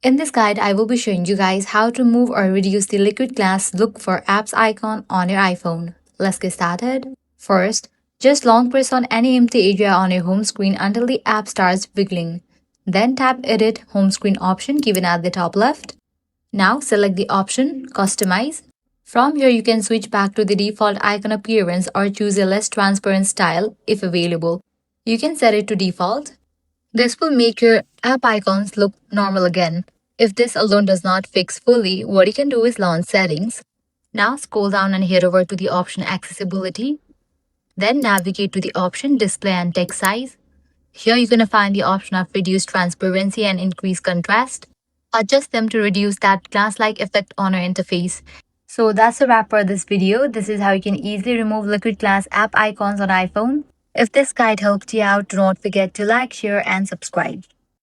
In this guide, I will be showing you guys how to remove or reduce the liquid glass look for apps icon on your iPhone. Let's get started. First, just long press on any empty area on your home screen until the app starts wiggling. Then tap Edit Home Screen option given at the top left. Now select the option Customize. From here, you can switch back to the default icon appearance or choose a less transparent style if available. You can set it to default. This will make your app icons look normal again. If this alone does not fix fully, what you can do is launch settings. Now scroll down and head over to the option accessibility. Then navigate to the option display and text size. Here you're going to find the option of reduce transparency and increase contrast. Adjust them to reduce that glass-like effect on your interface. So that's a wrap for this video. This is how you can easily remove liquid glass app icons on iPhone. If this guide helped you out, do not forget to like, share and subscribe.